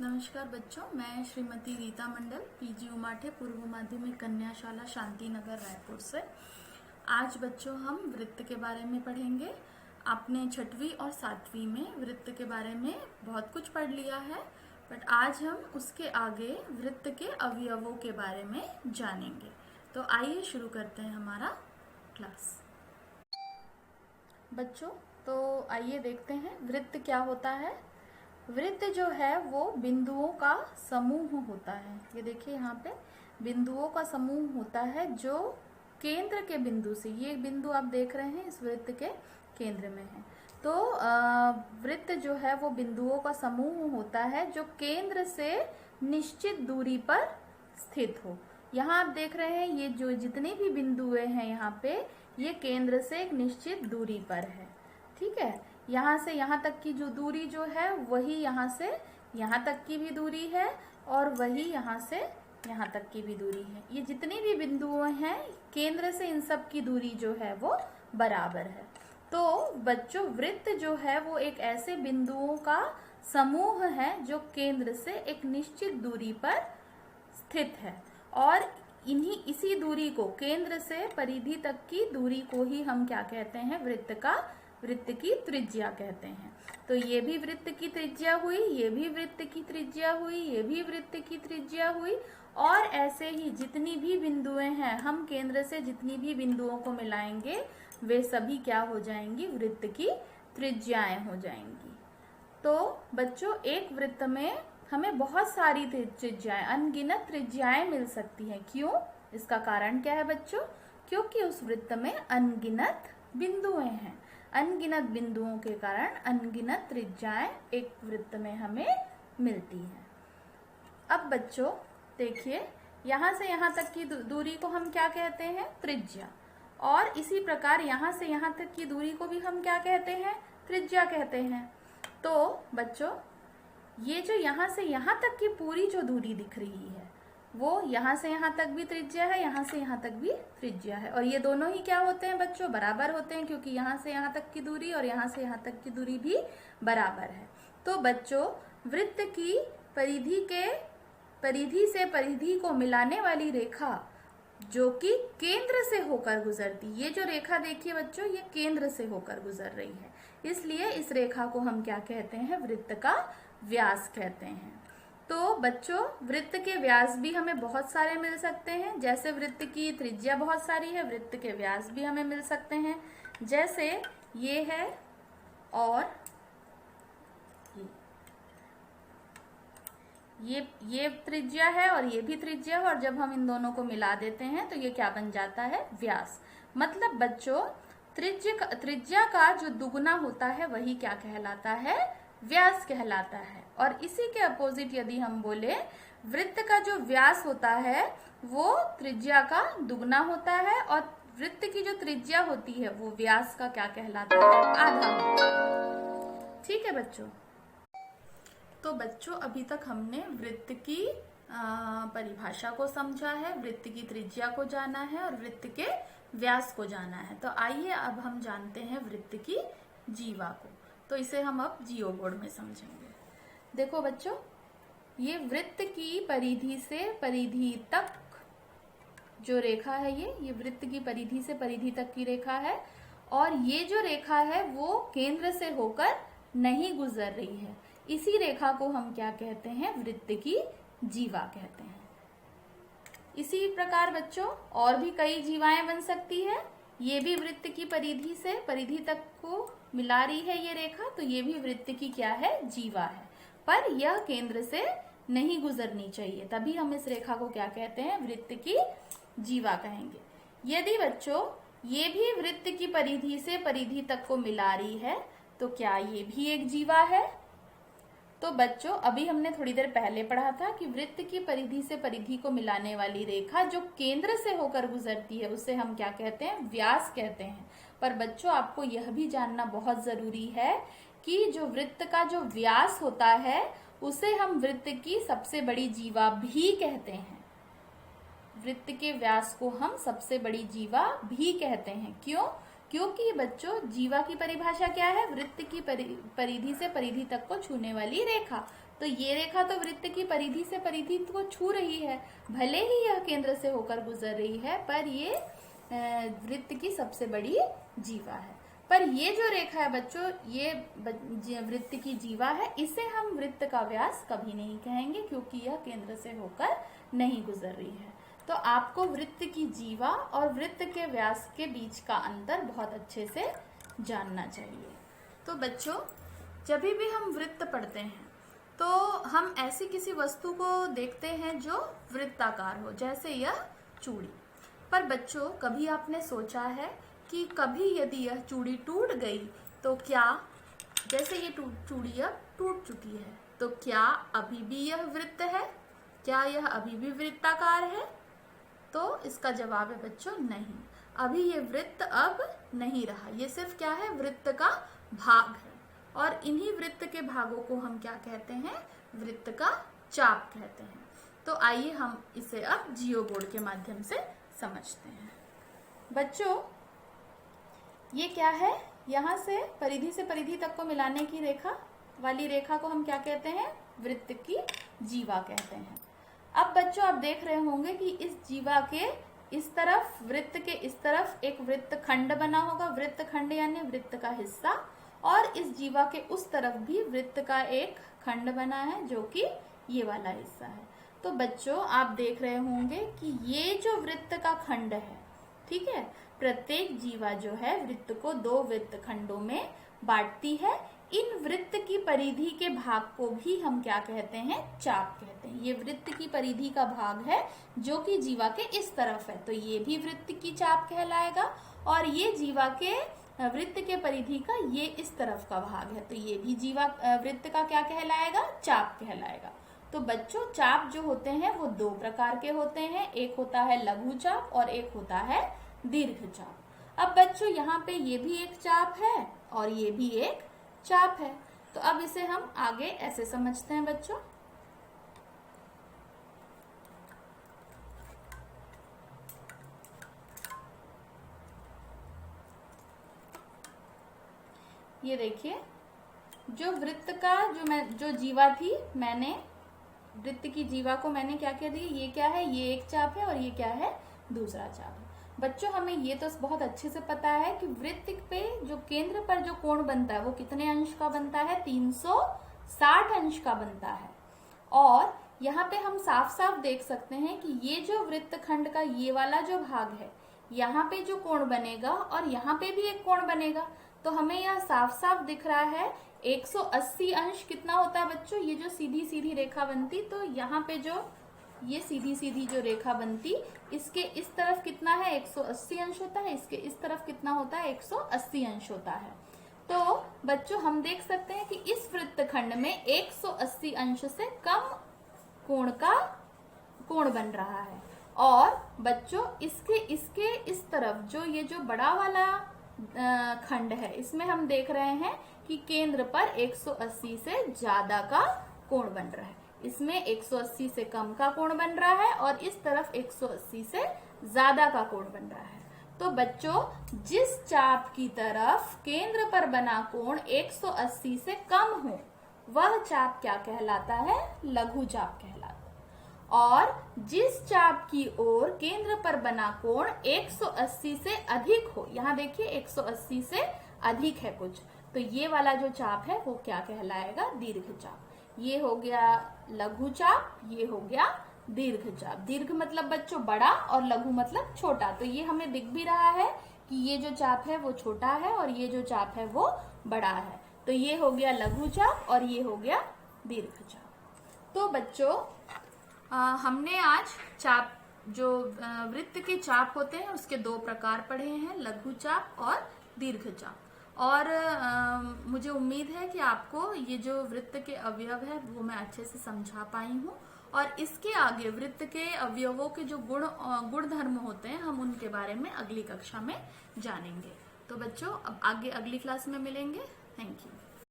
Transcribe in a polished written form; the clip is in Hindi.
नमस्कार बच्चों, मैं श्रीमती रीता मंडल, पीजी उमाठे, पूर्व माध्यमिक कन्या शाला शांति नगर रायपुर से। आज बच्चों हम वृत्त के बारे में पढ़ेंगे। आपने छठवीं और सातवीं में वृत्त के बारे में बहुत कुछ पढ़ लिया है, बट आज हम उसके आगे वृत्त के अवयवों के बारे में जानेंगे। तो आइए शुरू करते हैं हमारा क्लास। बच्चों, तो आइए देखते हैं वृत्त क्या होता है। वृत्त जो है वो बिंदुओं का समूह होता है। ये देखिए यहाँ पे बिंदुओं का समूह होता है जो केंद्र के बिंदु से, ये बिंदु आप देख रहे हैं इस वृत्त के केंद्र में है। तो वृत्त जो है वो बिंदुओं का समूह होता है जो केंद्र से निश्चित दूरी पर स्थित हो। यहाँ आप देख रहे हैं ये जो जितने भी बिंदुएं हैं यहाँ पे, ये केंद्र से एक निश्चित दूरी पर है। ठीक है, यहाँ से यहाँ तक की जो दूरी जो है वही यहाँ से यहाँ तक की भी दूरी है और वही यहाँ से यहाँ तक की भी दूरी है। ये जितनी भी बिंदुएं हैं केंद्र से इन सब की दूरी जो है वो बराबर है। तो बच्चों, वृत्त जो है वो एक ऐसे बिंदुओं का समूह है जो केंद्र से एक निश्चित दूरी पर स्थित है और इसी दूरी को, केंद्र से परिधि तक की दूरी को ही हम क्या कहते हैं, वृत्त की त्रिज्या कहते हैं। तो ये भी वृत्त की त्रिज्या हुई, ये भी वृत्त की त्रिज्या हुई, ये भी वृत्त की त्रिज्या हुई, और ऐसे ही जितनी भी बिंदुएं हैं, हम केंद्र से जितनी भी बिंदुओं को मिलाएंगे वे सभी क्या हो जाएंगी, वृत्त की त्रिज्याएं हो जाएंगी। तो बच्चों, एक वृत्त में हमें बहुत सारी त्रिज्याएं, अनगिनत त्रिज्याएं मिल सकती हैं। क्यों? इसका कारण क्या है बच्चों? क्योंकि उस वृत्त में अनगिनत बिंदुएं हैं। अनगिनत बिंदुओं के कारण अनगिनत त्रिज्याएं एक वृत्त में हमें मिलती हैं। अब बच्चों देखिए, यहाँ से यहाँ तक की दूरी को हम क्या कहते हैं, त्रिज्या। और इसी प्रकार यहाँ से यहाँ तक की दूरी को भी हम क्या कहते हैं, त्रिज्या कहते हैं। तो बच्चों, ये जो यहाँ से यहाँ तक की पूरी जो दूरी दिख रही है वो यहाँ से यहाँ तक भी त्रिज्या है, यहाँ से यहाँ तक भी त्रिज्या है, और ये दोनों ही क्या होते हैं बच्चों, बराबर होते हैं, क्योंकि यहाँ से यहाँ तक की दूरी और यहाँ से यहाँ तक की दूरी भी बराबर है। तो बच्चों, वृत्त की परिधि से परिधि को मिलाने वाली रेखा जो कि केंद्र से होकर गुजरती, ये जो रेखा देखिए बच्चों, ये केंद्र से होकर गुजर रही है, इसलिए इस रेखा को हम क्या कहते हैं, वृत्त का व्यास कहते हैं। तो बच्चों, वृत्त के व्यास भी हमें बहुत सारे मिल सकते हैं। जैसे वृत्त की त्रिज्या बहुत सारी है, वृत्त के व्यास भी हमें मिल सकते हैं। जैसे ये है और ये त्रिज्या है और ये भी त्रिज्या है, और जब हम इन दोनों को मिला देते हैं तो ये क्या बन जाता है, व्यास। मतलब बच्चों, त्रिज्या का जो दुगुना होता है वही क्या कहलाता है, व्यास कहलाता है। और इसी के अपोजिट यदि हम बोले, वृत्त का जो व्यास होता है वो त्रिज्या का दुगना होता है, और वृत्त की जो त्रिज्या होती है वो व्यास का क्या कहलाता है, आधा। ठीक है बच्चों। तो बच्चों, अभी तक हमने वृत्त की परिभाषा को समझा है, वृत्त की त्रिज्या को जाना है और वृत्त के व्यास को जाना है। तो आइए अब हम जानते हैं वृत्त की जीवा को। तो इसे हम अब जियो बोर्ड में समझेंगे। देखो बच्चों, ये वृत्त की परिधि से परिधि तक जो रेखा है, ये वृत्त की परिधि से परिधि तक की रेखा है, और ये जो रेखा है वो केंद्र से होकर नहीं गुजर रही है। इसी रेखा को हम क्या कहते हैं, वृत्त की जीवा कहते हैं। इसी प्रकार बच्चों, और भी कई जीवाएं बन सकती है। ये भी वृत्त की परिधि से परिधि तक को मिला रही है ये रेखा, तो ये भी वृत्त की क्या है, जीवा है, पर यह केंद्र से नहीं गुजरनी चाहिए, तभी हम इस रेखा को क्या कहते हैं, वृत्त की जीवा कहेंगे। यदि बच्चों ये भी वृत्त की परिधि से परिधि तक को मिला रही है तो क्या ये भी एक जीवा है? तो बच्चों, अभी हमने थोड़ी देर पहले पढ़ा था कि वृत्त की परिधि से परिधि को मिलाने वाली रेखा जो केंद्र से होकर गुजरती है उसे हम क्या कहते हैं, व्यास कहते हैं। पर बच्चों, आपको यह भी जानना बहुत जरूरी है कि जो वृत्त का जो व्यास होता है उसे हम वृत्त की सबसे बड़ी जीवा भी कहते हैं। वृत्त के व्यास को हम सबसे बड़ी जीवा भी कहते हैं। क्यों? क्योंकि बच्चों जीवा की परिभाषा क्या है, वृत्त की परिधि से परिधि तक को छूने वाली रेखा। तो ये रेखा तो वृत्त की परिधि से परिधि को छू रही है, भले ही यह केंद्र से होकर गुजर रही है, पर ये वृत्त की सबसे बड़ी जीवा है। पर ये जो रेखा है बच्चों, ये वृत्त की जीवा है, इसे हम वृत्त का व्यास कभी नहीं कहेंगे, क्योंकि यह केंद्र से होकर नहीं गुजर रही है। तो आपको वृत्त की जीवा और वृत्त के व्यास के बीच का अंतर बहुत अच्छे से जानना चाहिए। तो बच्चों, जब भी हम वृत्त पढ़ते हैं तो हम ऐसी किसी वस्तु को देखते हैं जो वृत्ताकार हो, जैसे यह चूड़ी। पर बच्चों, कभी आपने सोचा है कि कभी यदि यह चूड़ी टूट गई तो क्या, जैसे ये चूड़ी अब टूट चुकी है, तो क्या अभी भी यह वृत्त है? क्या यह अभी भी वृत्ताकार है? तो इसका जवाब है बच्चों, नहीं। अभी ये वृत्त अब नहीं रहा, ये सिर्फ क्या है, वृत्त का भाग है। और इन्हीं वृत्त के भागों को हम क्या कहते हैं, वृत्त का चाप कहते हैं। तो आइए हम इसे अब जियो बोर्ड के माध्यम से समझते हैं। बच्चों, ये क्या है, यहाँ से परिधि तक को मिलाने की रेखा वाली रेखा को हम क्या कहते हैं, वृत्त की जीवा कहते हैं। अब बच्चों, आप देख रहे होंगे कि इस जीवा के इस तरफ, वृत्त के इस तरफ एक वृत्त खंड बना होगा, वृत्त खंड यानी वृत्त का हिस्सा, और इस जीवा के उस तरफ भी वृत्त का एक खंड बना है, जो कि ये वाला हिस्सा है। तो बच्चों, आप देख रहे होंगे कि ये जो वृत्त का खंड है, ठीक है, प्रत्येक जीवा जो है वृत्त को 2 वृत्त खंडों में बांटती है। इन वृत्त की परिधि के भाग को भी हम क्या कहते हैं, चाप कहते हैं। ये वृत्त की परिधि का भाग है जो कि जीवा के इस तरफ है, तो ये भी वृत्त की चाप कहलाएगा। और ये जीवा के वृत्त के परिधि का ये इस तरफ का भाग है, तो ये भी जीवा वृत्त का क्या कहलाएगा, चाप कहलाएगा। तो बच्चों, चाप जो होते हैं वो 2 प्रकार के होते हैं, एक होता है लघु चाप और एक होता है दीर्घ चाप। अब बच्चों, यहाँ पे ये भी एक चाप है और ये भी एक चाप है। तो अब इसे हम आगे ऐसे समझते हैं बच्चों। ये देखिए, जो वृत्त का जो जीवा थी, मैंने वृत्त की जीवा को मैंने क्या कह दिया, ये क्या है, ये एक चाप है और ये क्या है, दूसरा चाप है। बच्चों, हमें ये तो बहुत अच्छे से पता है कि वृत्त पे जो केंद्र पर जो कोण बनता है वो कितने अंश का बनता है, 360 अंश का बनता है। और यहाँ पे हम साफ साफ देख सकते हैं कि ये जो वृत्त खंड का ये वाला जो भाग है, यहाँ पे जो कोण बनेगा और यहाँ पे भी एक कोण बनेगा, तो हमें यह साफ साफ दिख रहा है 180 अंश कितना होता है बच्चों, ये जो सीधी सीधी रेखा बनती, तो यहाँ पे जो ये सीधी सीधी जो रेखा बनती, इसके इस तरफ कितना है, 180 अंश होता है, इसके इस तरफ कितना होता है, 180 अंश होता है। तो बच्चों, हम देख सकते हैं कि इस वृत्त खंड में 180 अंश से कम कोण बन रहा है। और बच्चों, इसके इस तरफ जो ये जो बड़ा वाला खंड है, इसमें हम देख रहे हैं कि केंद्र पर 180 से ज्यादा का कोण बन रहा है। इसमें 180 से कम का कोण बन रहा है और इस तरफ 180 से ज्यादा का कोण बन रहा है। तो बच्चों, जिस चाप की तरफ केंद्र पर बना कोण 180 से कम हो, वह चाप क्या कहलाता है, लघु चाप कहलाता है। और जिस चाप की ओर केंद्र पर बना कोण 180 से अधिक हो, यहाँ देखिए 180 से अधिक है कुछ, तो ये वाला जो चाप है वो क्या कहलाएगा, दीर्घ चाप। ये हो गया लघु चाप, ये हो गया दीर्घ चाप। दीर्घ मतलब बच्चों बड़ा और लघु मतलब छोटा। तो ये हमें दिख भी रहा है कि ये जो चाप है वो छोटा है और ये जो चाप है वो बड़ा है। तो ये हो गया लघु चाप और ये हो गया दीर्घ चाप। तो बच्चों, हमने आज चाप जो वृत्त के चाप होते हैं उसके 2 प्रकार पढ़े हैं, लघु चाप और दीर्घ चाप। और मुझे उम्मीद है कि आपको ये जो वृत्त के अवयव है वो मैं अच्छे से समझा पाई हूँ। और इसके आगे वृत्त के अवयवों के जो गुण धर्म होते हैं, हम उनके बारे में अगली कक्षा में जानेंगे। तो बच्चों, अब आगे अगली क्लास में मिलेंगे। Thank you.